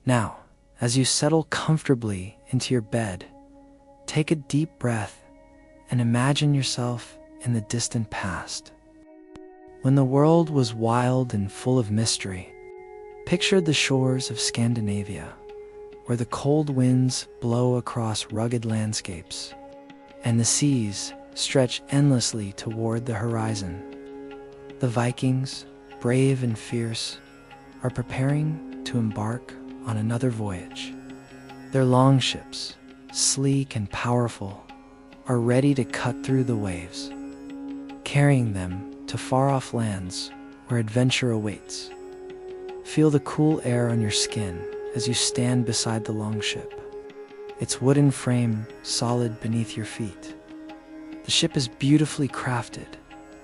Now, as you settle comfortably into your bed, take a deep breath and imagine yourself in the distant past. When the world was wild and full of mystery, picture the shores of Scandinavia, where the cold winds blow across rugged landscapes, and the seas stretch endlessly toward the horizon. The Vikings, brave and fierce, are preparing to embark on another voyage. Their longships, sleek and powerful, are ready to cut through the waves, carrying them to far-off lands where adventure awaits. Feel the cool air on your skin as you stand beside the longship, its wooden frame solid beneath your feet. The ship is beautifully crafted,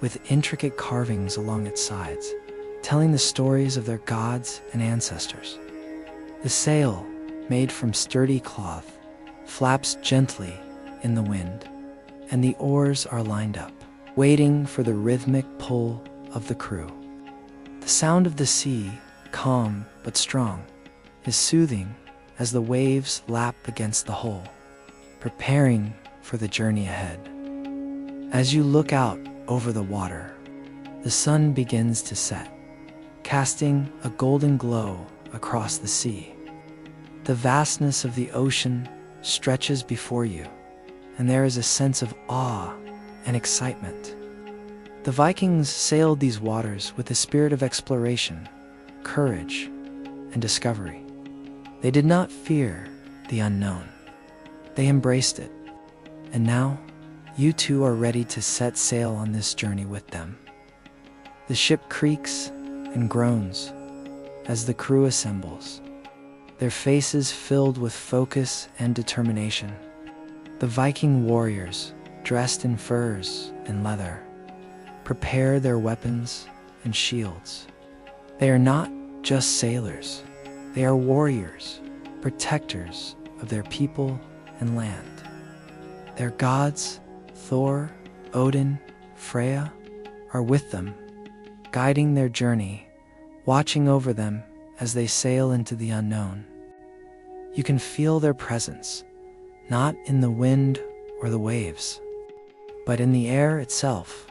with intricate carvings along its sides, telling the stories of their gods and ancestors. The sail, made from sturdy cloth, flaps gently in the wind, and the oars are lined up, waiting for the rhythmic pull of the crew. The sound of the sea, calm but strong, is soothing as the waves lap against the hull, preparing for the journey ahead. As you look out over the water, the sun begins to set, casting a golden glow across the sea. The vastness of the ocean stretches before you, and there is a sense of awe and excitement. The Vikings sailed these waters with a spirit of exploration, courage, and discovery. They did not fear the unknown. They embraced it. And now, you too are ready to set sail on this journey with them. The ship creaks and groans as the crew assembles, their faces filled with focus and determination. The Viking warriors, dressed in furs and leather, prepare their weapons and shields. They are not just sailors. They are warriors, protectors of their people and land. Their gods, Thor, Odin, Freya, are with them, guiding their journey, watching over them as they sail into the unknown. You can feel their presence, not in the wind or the waves, but in the air itself,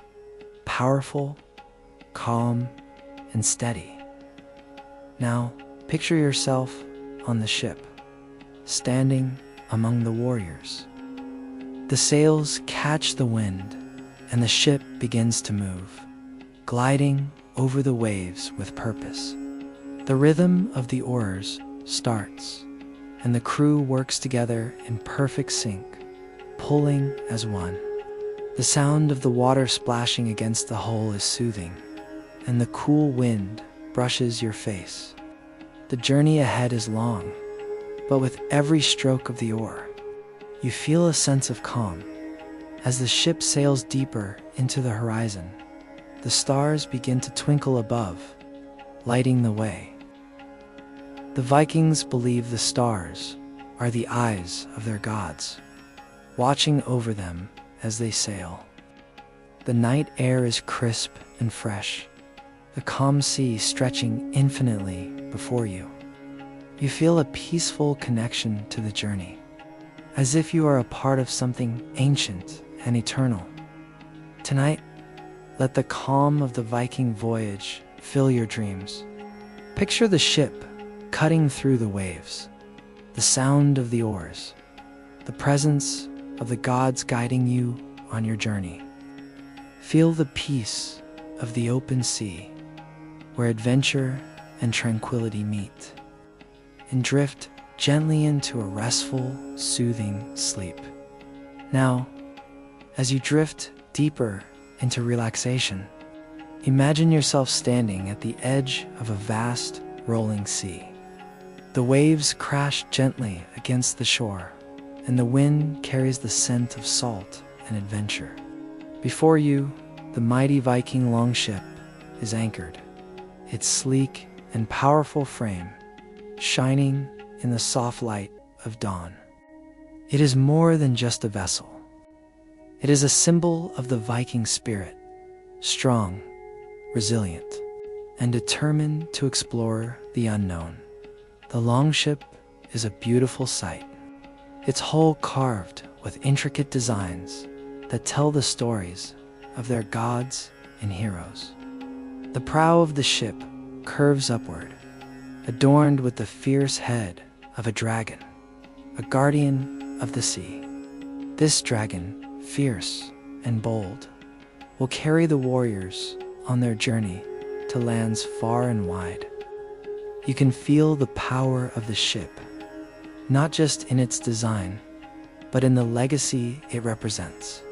powerful, calm, and steady. Now, picture yourself on the ship, standing among the warriors. The sails catch the wind, and the ship begins to move, gliding over the waves with purpose. The rhythm of the oars starts, and the crew works together in perfect sync, pulling as one. The sound of the water splashing against the hull is soothing, and the cool wind brushes your face. The journey ahead is long, but with every stroke of the oar, you feel a sense of calm. As the ship sails deeper into the horizon, the stars begin to twinkle above, lighting the way. The Vikings believe the stars are the eyes of their gods, watching over them as they sail. The night air is crisp and fresh, the calm sea stretching infinitely before you. You feel a peaceful connection to the journey, as if you are a part of something ancient and eternal. Tonight, let the calm of the Viking voyage fill your dreams. Picture the ship cutting through the waves, the sound of the oars, the presence of the gods guiding you on your journey. Feel the peace of the open sea, where adventure and tranquility meet, and drift gently into a restful, soothing sleep. Now, as you drift deeper into relaxation, imagine yourself standing at the edge of a vast, rolling sea. The waves crash gently against the shore, and the wind carries the scent of salt and adventure. Before you, the mighty Viking longship is anchored, its sleek and powerful frame shining in the soft light of dawn. It is more than just a vessel. It is a symbol of the Viking spirit, strong, resilient, and determined to explore the unknown. The longship is a beautiful sight, its hull carved with intricate designs that tell the stories of their gods and heroes. The prow of the ship curves upward, adorned with the fierce head of a dragon, a guardian of the sea. This dragon, fierce and bold, will carry the warriors on their journey to lands far and wide. You can feel the power of the ship, not just in its design, but in the legacy it represents.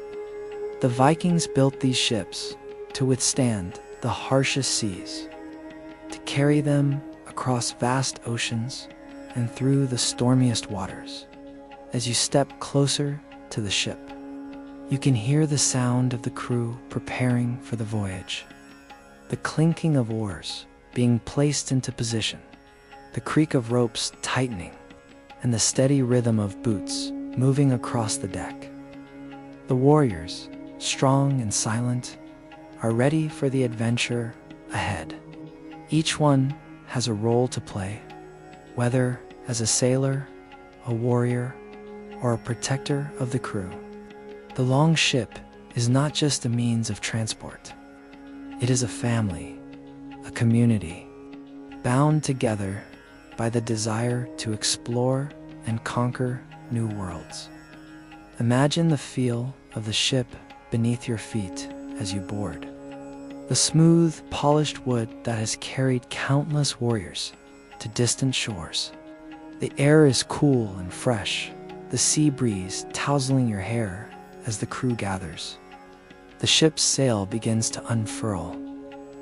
The Vikings built these ships to withstand the harshest seas, to carry them across vast oceans and through the stormiest waters. As you step closer to the ship, you can hear the sound of the crew preparing for the voyage. The clinking of oars being placed into position, the creak of ropes tightening, and the steady rhythm of boots moving across the deck. The warriors, strong and silent, are ready for the adventure ahead. Each one has a role to play, whether as a sailor, a warrior, or a protector of the crew. The long ship is not just a means of transport. It is a family, a community, bound together by the desire to explore and conquer new worlds. Imagine the feel of the ship beneath your feet as you board. The smooth, polished wood that has carried countless warriors to distant shores. The air is cool and fresh, the sea breeze tousling your hair as the crew gathers. The ship's sail begins to unfurl,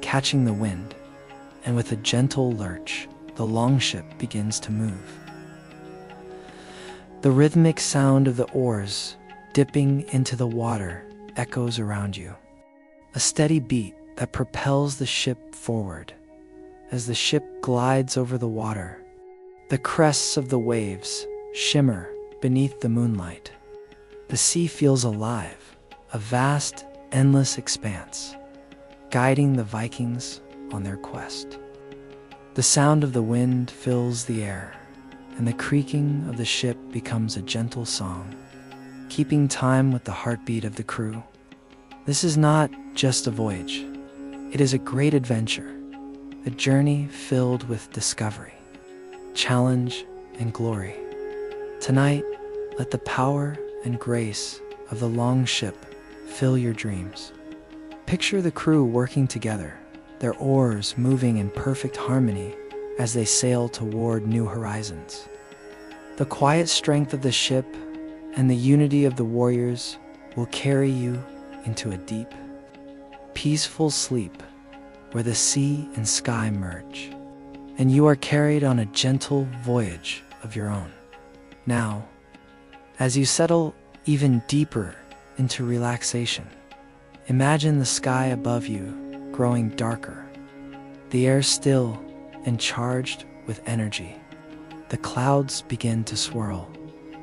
catching the wind, and with a gentle lurch, the longship begins to move. The rhythmic sound of the oars dipping into the water echoes around you, a steady beat that propels the ship forward. As the ship glides over the water, the crests of the waves shimmer beneath the moonlight. The sea feels alive, a vast, endless expanse, guiding the Vikings on their quest. The sound of the wind fills the air, and the creaking of the ship becomes a gentle song, keeping time with the heartbeat of the crew. This is not just a voyage. It is a great adventure, a journey filled with discovery, challenge, and glory. Tonight, let the power and grace of the long ship fill your dreams. Picture the crew working together, their oars moving in perfect harmony as they sail toward new horizons. The quiet strength of the ship and the unity of the warriors will carry you into a deep, peaceful sleep where the sea and sky merge, and you are carried on a gentle voyage of your own. Now, as you settle even deeper into relaxation, imagine the sky above you growing darker, the air still and charged with energy. The clouds begin to swirl,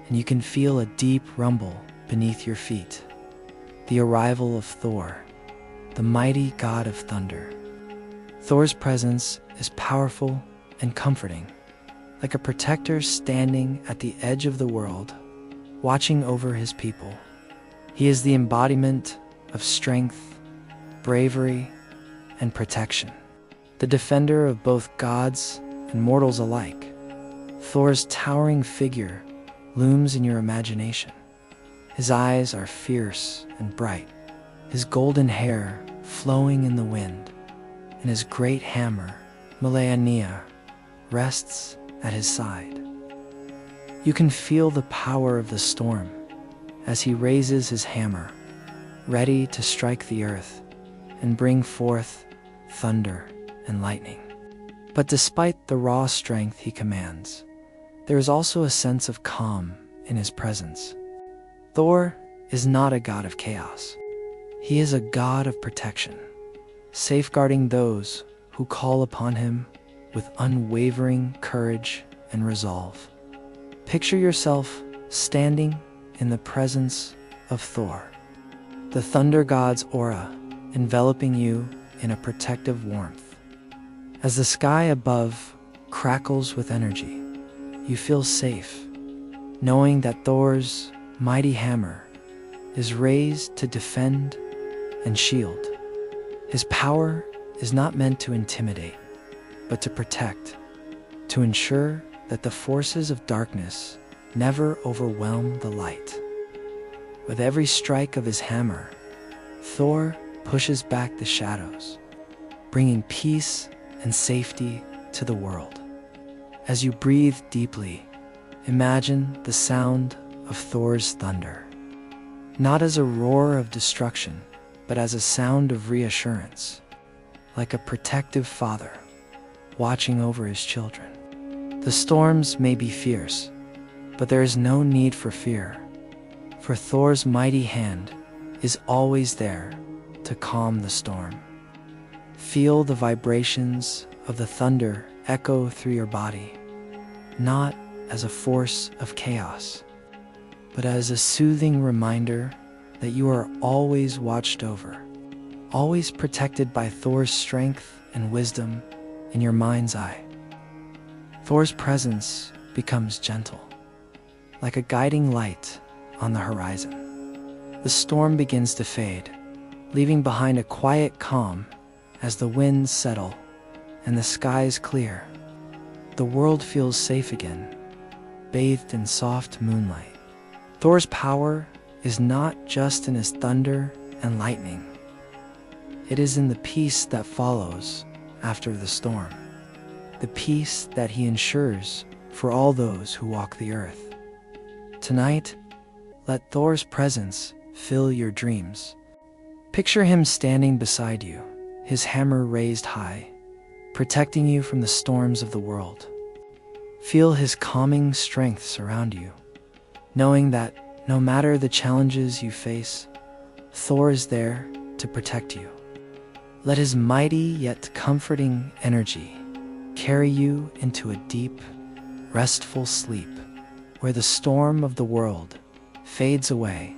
and you can feel a deep rumble beneath your feet. The arrival of Thor, the mighty god of thunder. Thor's presence is powerful and comforting, like a protector standing at the edge of the world, watching over his people. He is the embodiment of strength, bravery, and protection, the defender of both gods and mortals alike. Thor's towering figure looms in your imagination. His eyes are fierce and bright, his golden hair flowing in the wind, and his great hammer, Mjolnir, rests at his side. You can feel the power of the storm as he raises his hammer, ready to strike the earth and bring forth thunder and lightning. But despite the raw strength he commands, there is also a sense of calm in his presence. Thor is not a god of chaos. He is a god of protection, safeguarding those who call upon him with unwavering courage and resolve. Picture yourself standing in the presence of Thor, the thunder god's aura enveloping you in a protective warmth. As the sky above crackles with energy, you feel safe, knowing that Thor's mighty hammer is raised to defend and shield. His power is not meant to intimidate, but to protect, to ensure that the forces of darkness never overwhelm the light. With every strike of his hammer, Thor pushes back the shadows, bringing peace and safety to the world. As you breathe deeply, imagine the sound of Thor's thunder, not as a roar of destruction, but as a sound of reassurance, like a protective father watching over his children. The storms may be fierce, but there is no need for fear, for Thor's mighty hand is always there to calm the storm. Feel the vibrations of the thunder echo through your body, not as a force of chaos, but as a soothing reminder that you are always watched over, always protected by Thor's strength and wisdom in your mind's eye. Thor's presence becomes gentle, like a guiding light on the horizon. The storm begins to fade, leaving behind a quiet calm as the winds settle and the skies clear. The world feels safe again, bathed in soft moonlight. Thor's power is not just in his thunder and lightning. It is in the peace that follows after the storm, the peace that he ensures for all those who walk the earth. Tonight, let Thor's presence fill your dreams. Picture him standing beside you, his hammer raised high, protecting you from the storms of the world. Feel his calming strength surround you, knowing that no matter the challenges you face, Thor is there to protect you. Let his mighty yet comforting energy carry you into a deep, restful sleep where the storm of the world fades away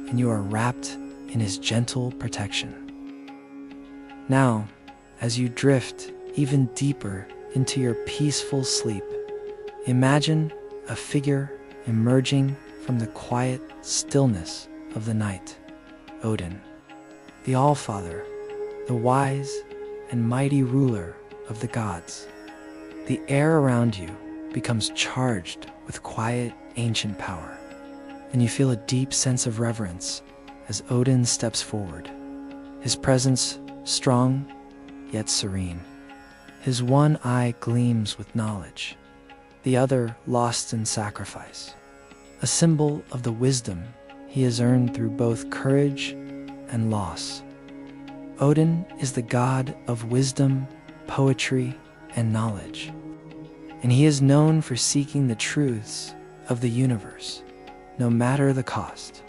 and you are wrapped in his gentle protection. Now, as you drift even deeper into your peaceful sleep, imagine a figure emerging from the quiet stillness of the night. Odin, the All-Father, the wise and mighty ruler of the gods. The air around you becomes charged with quiet, ancient power, and you feel a deep sense of reverence as Odin steps forward, his presence strong yet serene. His one eye gleams with knowledge, the other lost in sacrifice, a symbol of the wisdom he has earned through both courage and loss. Odin is the god of wisdom, poetry, and knowledge, and he is known for seeking the truths of the universe, no matter the cost.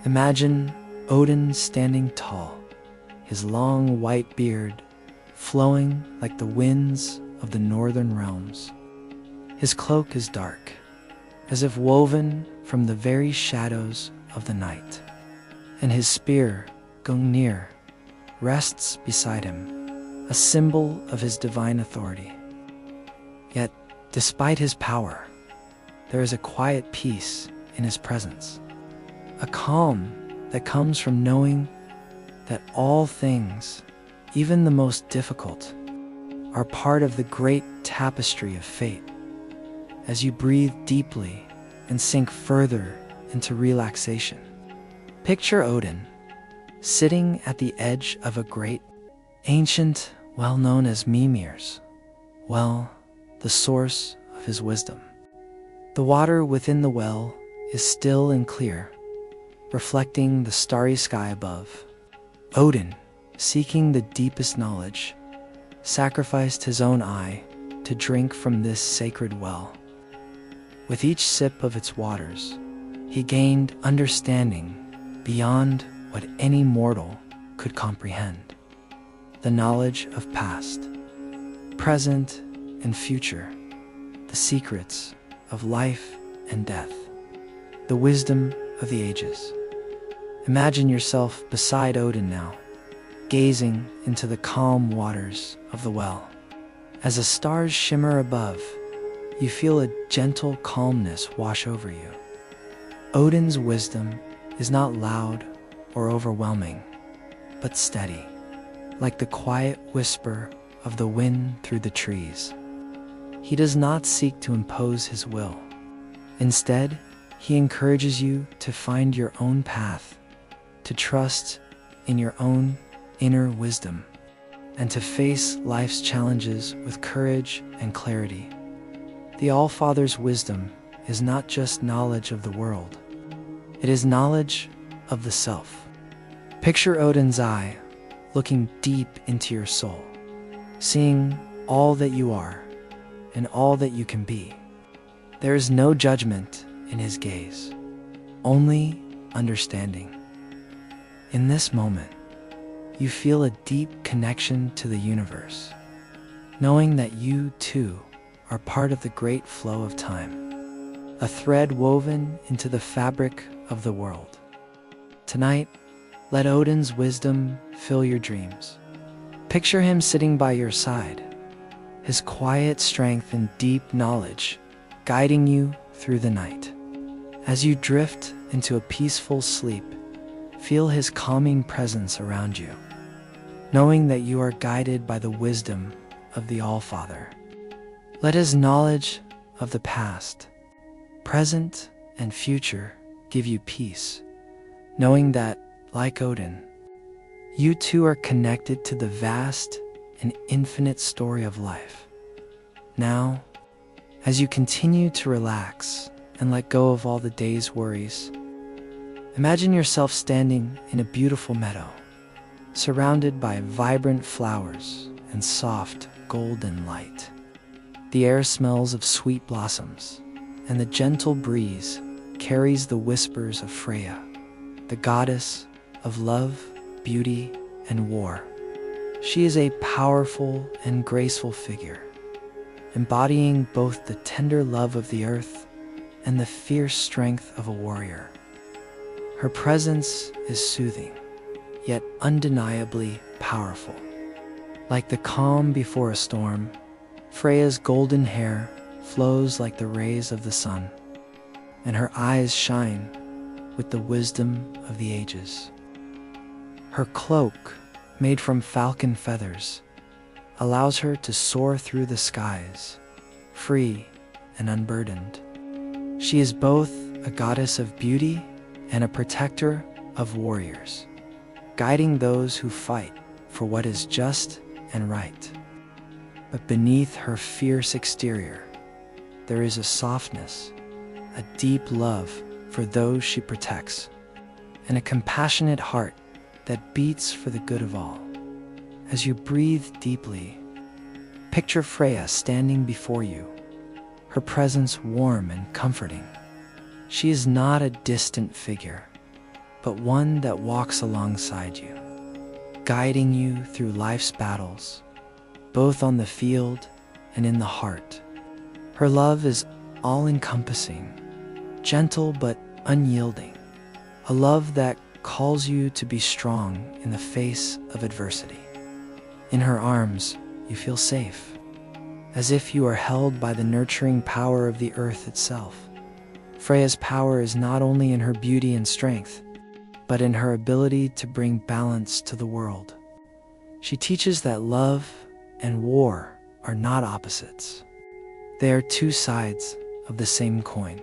Imagine Odin standing tall, his long white beard flowing like the winds of the northern realms. His cloak is dark, as if woven from the very shadows of the night, and his spear, Gungnir, rests beside him, a symbol of his divine authority. Yet, despite his power, there is a quiet peace in his presence, a calm that comes from knowing that all things, even the most difficult, are part of the great tapestry of fate. As you breathe deeply and sink further into relaxation, picture Odin sitting at the edge of a great, ancient well known as Mimir's well, the source of his wisdom. The water within the well is still and clear, reflecting the starry sky above. Odin, seeking the deepest knowledge, sacrificed his own eye to drink from this sacred well. With each sip of its waters, he gained understanding beyond what any mortal could comprehend. The knowledge of past, present, and future, the secrets of life and death, the wisdom of the ages. Imagine yourself beside Odin now, gazing into the calm waters of the well. As the stars shimmer above, you feel a gentle calmness wash over you. Odin's wisdom is not loud or overwhelming, but steady, like the quiet whisper of the wind through the trees. He does not seek to impose his will. Instead, he encourages you to find your own path, to trust in your own inner wisdom, and to face life's challenges with courage and clarity. The All-Father's wisdom is not just knowledge of the world. It is knowledge of the self. Picture Odin's eye looking deep into your soul, seeing all that you are and all that you can be. There is no judgment in his gaze, only understanding. In this moment, you feel a deep connection to the universe, knowing that you too are part of the great flow of time, a thread woven into the fabric of the world. Tonight, let Odin's wisdom fill your dreams. Picture him sitting by your side, his quiet strength and deep knowledge guiding you through the night. As you drift into a peaceful sleep, feel his calming presence around you, knowing that you are guided by the wisdom of the All-Father. Let his knowledge of the past, present, and future give you peace, knowing that, like Odin, you too are connected to the vast and infinite story of life. Now, as you continue to relax and let go of all the day's worries, imagine yourself standing in a beautiful meadow, surrounded by vibrant flowers and soft golden light. The air smells of sweet blossoms, and the gentle breeze carries the whispers of Freya, the goddess of love, beauty, and war. She is a powerful and graceful figure, embodying both the tender love of the earth and the fierce strength of a warrior. Her presence is soothing, yet undeniably powerful. Like the calm before a storm, Freya's golden hair flows like the rays of the sun, and her eyes shine with the wisdom of the ages. Her cloak, made from falcon feathers, allows her to soar through the skies, free and unburdened. She is both a goddess of beauty and a protector of warriors, guiding those who fight for what is just and right. But beneath her fierce exterior, there is a softness, a deep love for those she protects, and a compassionate heart that beats for the good of all. As you breathe deeply, picture Freya standing before you, her presence warm and comforting. She is not a distant figure, but one that walks alongside you, guiding you through life's battles, both on the field and in the heart. Her love is all-encompassing, gentle but unyielding, a love that calls you to be strong in the face of adversity. In her arms, you feel safe, as if you are held by the nurturing power of the earth itself. Freya's power is not only in her beauty and strength, but in her ability to bring balance to the world. She teaches that love and war are not opposites. They are two sides of the same coin.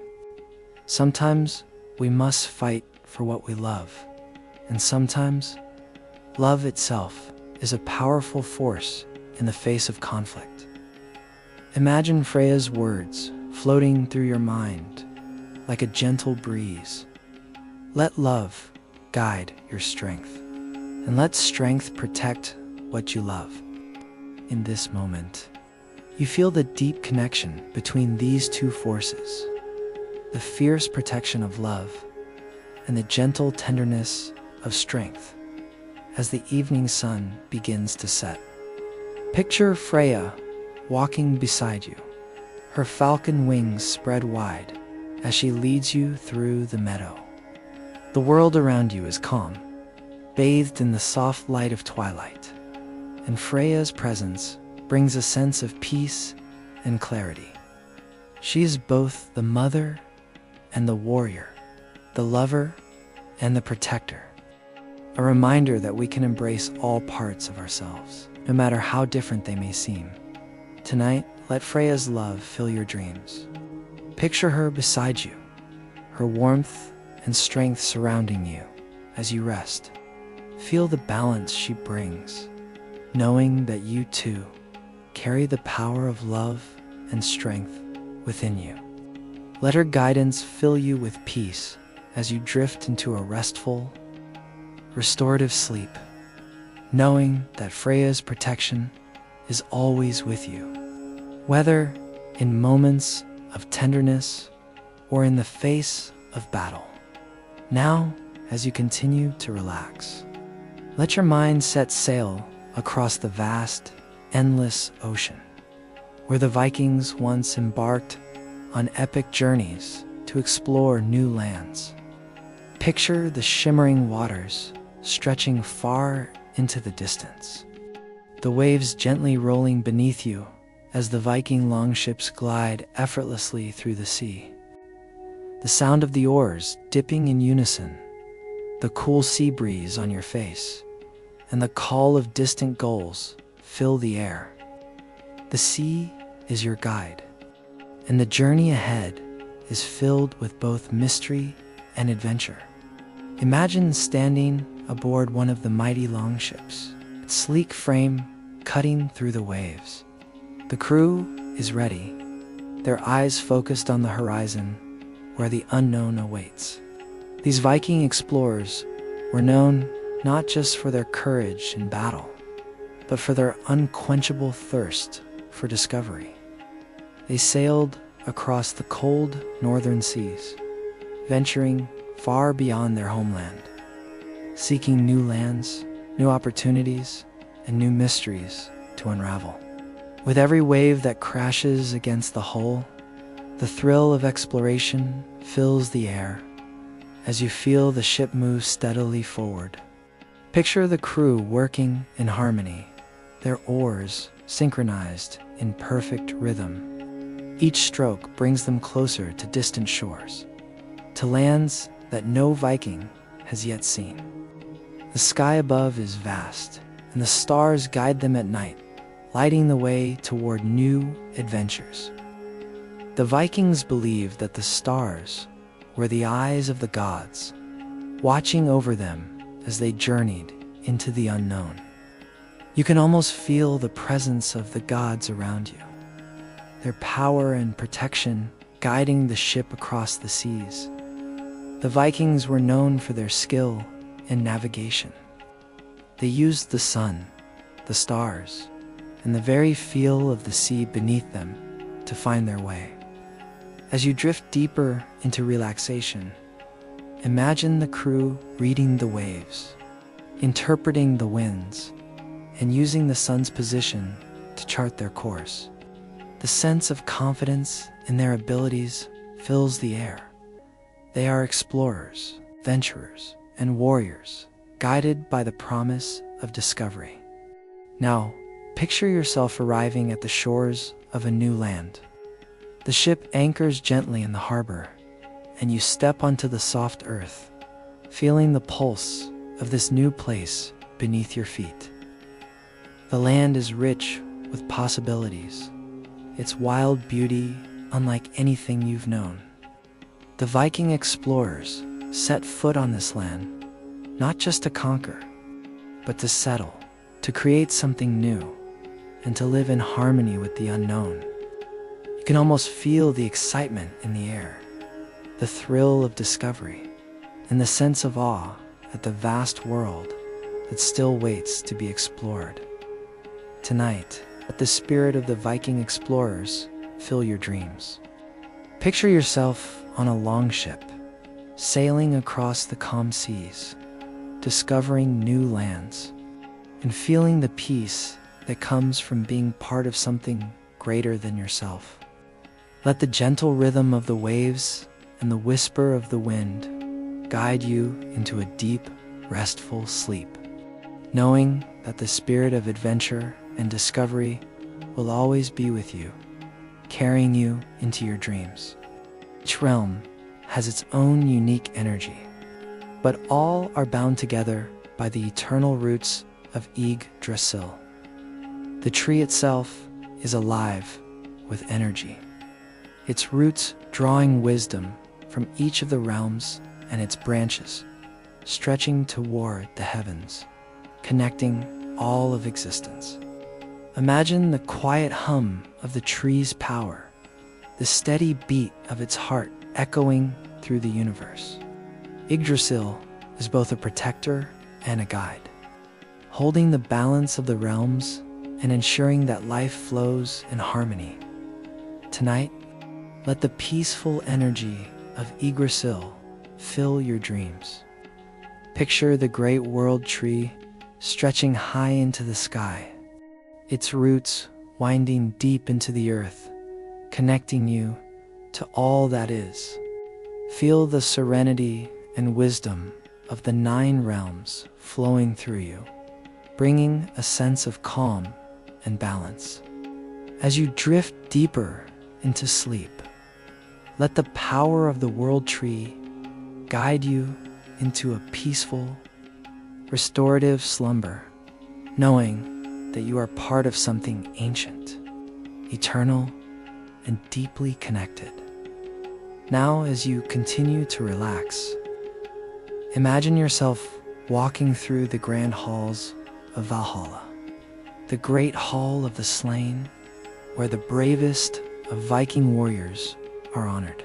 Sometimes we must fight for what we love, and sometimes love itself is a powerful force in the face of conflict. Imagine Freya's words floating through your mind like a gentle breeze. Let love guide your strength, and let strength protect what you love. In this moment, you feel the deep connection between these two forces, the fierce protection of love and the gentle tenderness of strength. As the evening sun begins to set, picture Freya walking beside you, her falcon wings spread wide as she leads you through the meadow. The world around you is calm, bathed in the soft light of twilight, and Freya's presence brings a sense of peace and clarity. She is both the mother and the warrior, the lover and the protector. A reminder that we can embrace all parts of ourselves, no matter how different they may seem. Tonight, let Freya's love fill your dreams. Picture her beside you, her warmth and strength surrounding you as you rest. Feel the balance she brings, knowing that you too carry the power of love and strength within you. Let her guidance fill you with peace as you drift into a restful, restorative sleep, knowing that Freya's protection is always with you, whether in moments of tenderness or in the face of battle. Now, as you continue to relax, let your mind set sail across the vast, endless ocean, where the Vikings once embarked on epic journeys to explore new lands. Picture the shimmering waters stretching far into the distance, the waves gently rolling beneath you as the Viking longships glide effortlessly through the sea. The sound of the oars dipping in unison, the cool sea breeze on your face, and the call of distant gulls fill the air. The sea is your guide, and the journey ahead is filled with both mystery and adventure. Imagine standing aboard one of the mighty longships, its sleek frame cutting through the waves. The crew is ready, their eyes focused on the horizon where the unknown awaits. These Viking explorers were known not just for their courage in battle, but for their unquenchable thirst for discovery. They sailed across the cold northern seas, venturing far beyond their homeland, seeking new lands, new opportunities, and new mysteries to unravel. With every wave that crashes against the hull, the thrill of exploration fills the air as you feel the ship move steadily forward. Picture the crew working in harmony, their oars synchronized in perfect rhythm. Each stroke brings them closer to distant shores, to lands that no Viking has yet seen. The sky above is vast, and the stars guide them at night, lighting the way toward new adventures. The Vikings believed that the stars were the eyes of the gods, watching over them as they journeyed into the unknown. You can almost feel the presence of the gods around you, their power and protection guiding the ship across the seas. The Vikings were known for their skill in navigation. They used the sun, the stars, and the very feel of the sea beneath them to find their way. As you drift deeper into relaxation, imagine the crew reading the waves, interpreting the winds, and using the sun's position to chart their course. The sense of confidence in their abilities fills the air. They are explorers, venturers, and warriors, guided by the promise of discovery. Now, picture yourself arriving at the shores of a new land. The ship anchors gently in the harbor, and you step onto the soft earth, feeling the pulse of this new place beneath your feet. The land is rich with possibilities, its wild beauty unlike anything you've known. The Viking explorers set foot on this land, not just to conquer, but to settle, to create something new, and to live in harmony with the unknown. You can almost feel the excitement in the air, the thrill of discovery, and the sense of awe at the vast world that still waits to be explored. Tonight, let the spirit of the Viking explorers fill your dreams. Picture yourself on a longship, sailing across the calm seas, discovering new lands, and feeling the peace that comes from being part of something greater than yourself. Let the gentle rhythm of the waves and the whisper of the wind guide you into a deep, restful sleep, knowing that the spirit of adventure and discovery will always be with you carrying you into your dreams. Each realm has its own unique energy, but all are bound together by the eternal roots of Yggdrasil. The tree itself is alive with energy, its roots drawing wisdom from each of the realms and its branches stretching toward the heavens, connecting all of existence. Imagine the quiet hum of the tree's power, the steady beat of its heart echoing through the universe. Yggdrasil is both a protector and a guide, holding the balance of the realms and ensuring that life flows in harmony. Tonight, let the peaceful energy of Yggdrasil fill your dreams. Picture the great world tree stretching high into the sky, its roots winding deep into the earth, connecting you to all that is. Feel the serenity and wisdom of the 9 realms flowing through you, bringing a sense of calm and balance. As you drift deeper into sleep, let the power of the world tree guide you into a peaceful, restorative slumber, knowing that you are part of something ancient, eternal, and deeply connected. Now, as you continue to relax, imagine yourself walking through the grand halls of Valhalla, the great hall of the slain, where the bravest of Viking warriors are honored.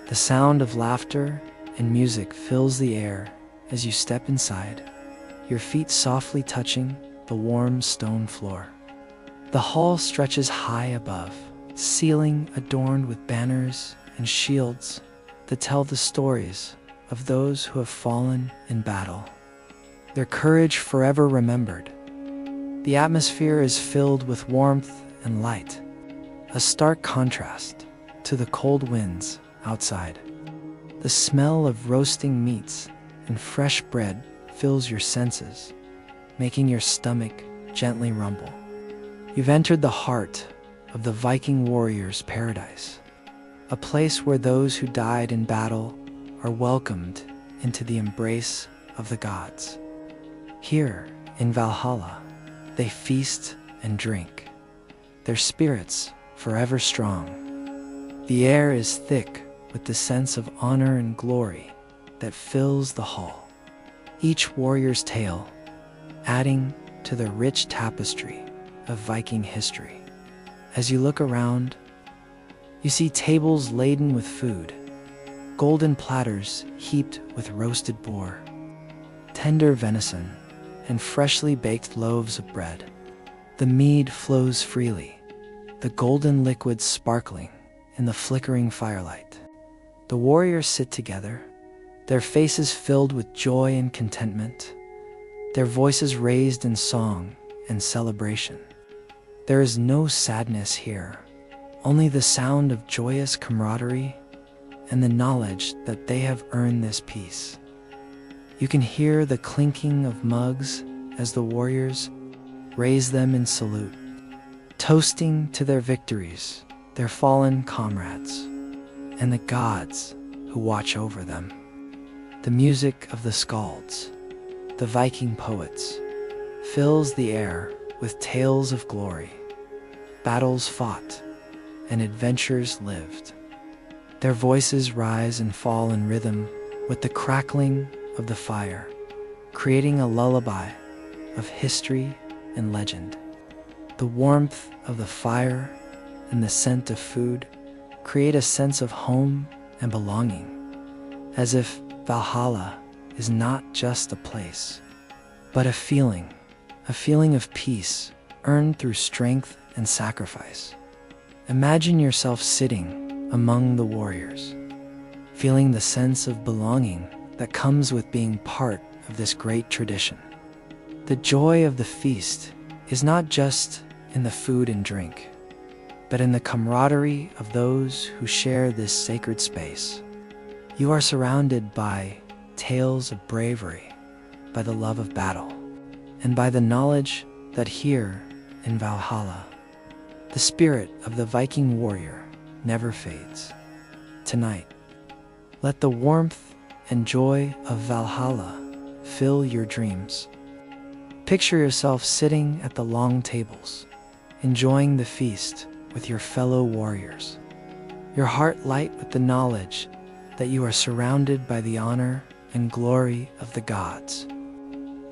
The sound of laughter and music fills the air as you step inside, your feet softly touching the warm stone floor. The hall stretches high above, ceiling adorned with banners and shields that tell the stories of those who have fallen in battle, their courage forever remembered. The atmosphere is filled with warmth and light, a stark contrast to the cold winds outside. The smell of roasting meats and fresh bread fills your senses, making your stomach gently rumble. You've entered the heart of the Viking warriors' paradise, a place where those who died in battle are welcomed into the embrace of the gods. Here in Valhalla, they feast and drink, their spirits forever strong. The air is thick with the sense of honor and glory that fills the hall, each warrior's tale adding to the rich tapestry of Viking history. As you look around, you see tables laden with food, golden platters heaped with roasted boar, tender venison, and freshly baked loaves of bread. The mead flows freely, the golden liquid sparkling in the flickering firelight. The warriors sit together, their faces filled with joy and contentment, their voices raised in song and celebration. There is no sadness here, only the sound of joyous camaraderie and the knowledge that they have earned this peace. You can hear the clinking of mugs as the warriors raise them in salute, toasting to their victories, their fallen comrades, and the gods who watch over them. The music of the skalds, the Viking poets, fills the air with tales of glory, battles fought, and adventures lived. Their voices rise and fall in rhythm with the crackling of the fire, creating a lullaby of history and legend. The warmth of the fire and the scent of food create a sense of home and belonging, as if Valhalla is not just a place, but a feeling of peace earned through strength and sacrifice. Imagine yourself sitting among the warriors, feeling the sense of belonging that comes with being part of this great tradition. The joy of the feast is not just in the food and drink, but in the camaraderie of those who share this sacred space. You are surrounded by tales of bravery, by the love of battle, and by the knowledge that here in Valhalla, The spirit of the Viking warrior never fades. Tonight, let the warmth and joy of Valhalla fill your dreams. Picture yourself sitting at the long tables, enjoying the feast with your fellow warriors. Your heart light with the knowledge that you are surrounded by the honor and glory of the gods.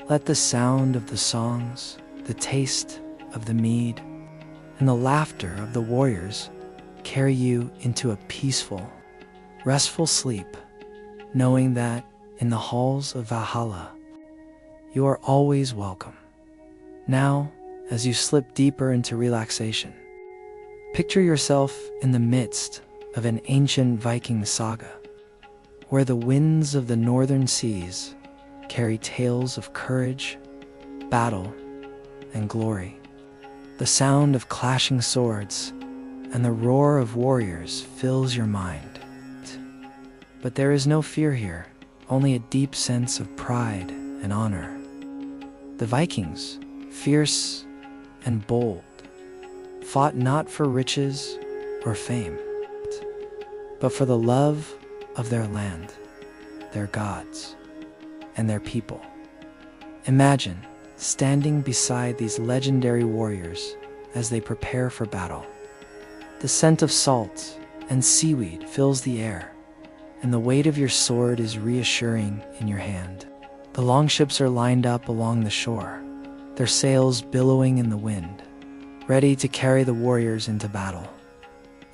Let the sound of the songs, the taste of the mead, and the laughter of the warriors carry you into a peaceful, restful sleep, knowing that in the halls of Valhalla, you are always welcome. Now, as you slip deeper into relaxation, picture yourself in the midst of an ancient Viking saga, where the winds of the northern seas carry tales of courage, battle, and glory. The sound of clashing swords and the roar of warriors fills your mind. But there is no fear here, only a deep sense of pride and honor. The Vikings, fierce and bold, fought not for riches or fame, but for the love of their land, their gods, and their people. Imagine standing beside these legendary warriors as they prepare for battle. The scent of salt and seaweed fills the air, and the weight of your sword is reassuring in your hand. The longships are lined up along the shore, their sails billowing in the wind, ready to carry the warriors into battle.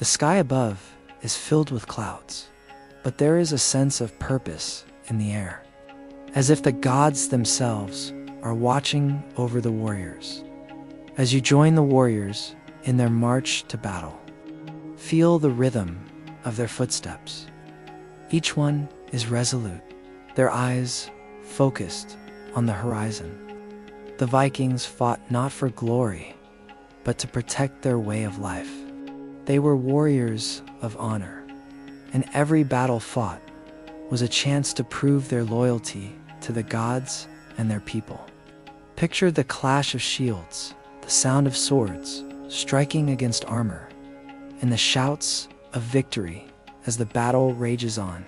The sky above is filled with clouds, but there is a sense of purpose in the air, as if the gods themselves are watching over the warriors. As you join the warriors in their march to battle, feel the rhythm of their footsteps. Each one is resolute, their eyes focused on the horizon. The Vikings fought not for glory, but to protect their way of life. They were warriors of honor, and every battle fought was a chance to prove their loyalty to the gods and their people. Picture the clash of shields, the sound of swords striking against armor, and the shouts of victory as the battle rages on.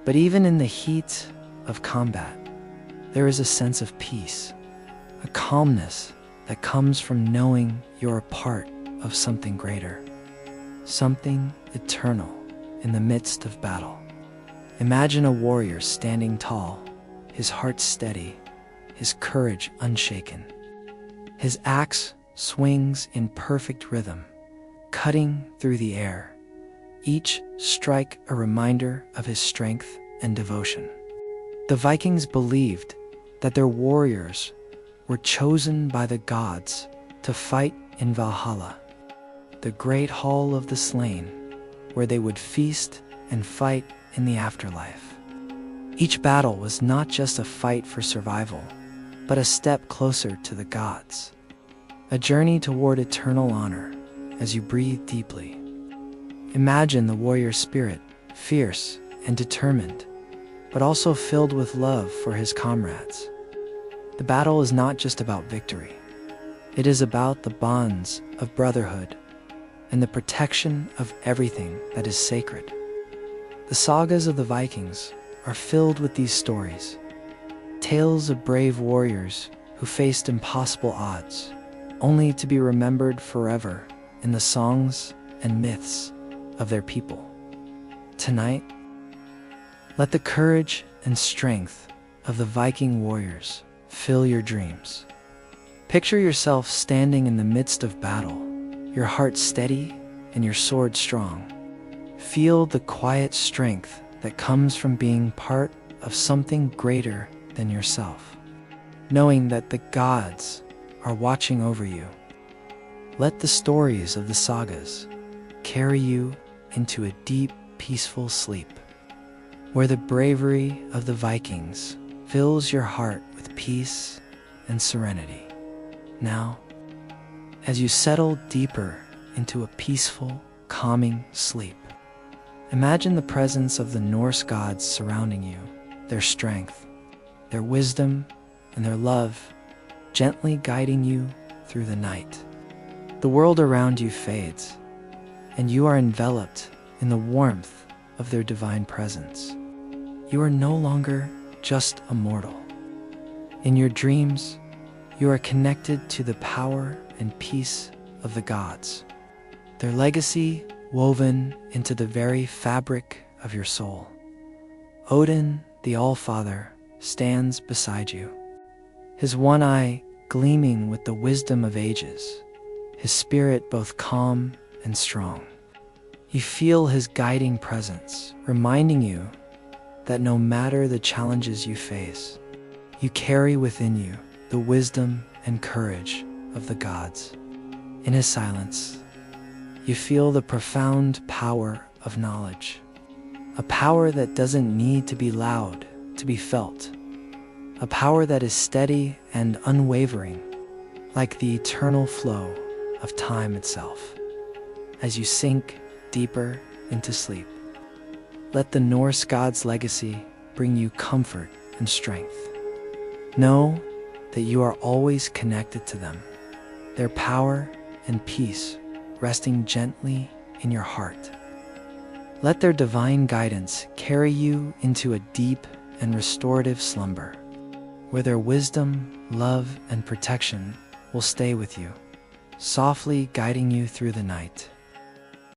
But even in the heat of combat, there is a sense of peace, a calmness that comes from knowing you're a part of something greater, something eternal in the midst of battle. Imagine a warrior standing tall, his heart steady, his courage unshaken. His axe swings in perfect rhythm, cutting through the air, each strike a reminder of his strength and devotion. The Vikings believed that their warriors were chosen by the gods to fight in Valhalla, the great hall of the slain, where they would feast and fight in the afterlife. Each battle was not just a fight for survival, but a step closer to the gods, a journey toward eternal honor. As you breathe deeply, imagine the warrior spirit, fierce and determined, but also filled with love for his comrades. The battle is not just about victory. It is about the bonds of brotherhood and the protection of everything that is sacred. The sagas of the Vikings are filled with these stories, tales of brave warriors who faced impossible odds, only to be remembered forever in the songs and myths of their people. Tonight, let the courage and strength of the Viking warriors fill your dreams. Picture yourself standing in the midst of battle, your heart steady and your sword strong. Feel the quiet strength that comes from being part of something greater than yourself, knowing that the gods are watching over you. Let the stories of the sagas carry you into a deep, peaceful sleep, where the bravery of the Vikings fills your heart with peace and serenity. Now, as you settle deeper into a peaceful, calming sleep, imagine the presence of the Norse gods surrounding you, their strength, their wisdom, and their love gently guiding you through the night. The world around you fades, and you are enveloped in the warmth of their divine presence. You are no longer just a mortal. In your dreams, you are connected to the power and peace of the gods, their legacy woven into the very fabric of your soul. Odin, the All-Father, stands beside you, his one eye gleaming with the wisdom of ages, his spirit both calm and strong. You feel his guiding presence, reminding you that no matter the challenges you face, you carry within you the wisdom and courage of the gods. In his silence, you feel the profound power of knowledge, a power that doesn't need to be loud to be felt, a power that is steady and unwavering, like the eternal flow of time itself. As you sink deeper into sleep, let the Norse gods' legacy bring you comfort and strength. Know that you are always connected to them, their power and peace resting gently in your heart. Let their divine guidance carry you into a deep and restorative slumber, where their wisdom, love, and protection will stay with you, softly guiding you through the night.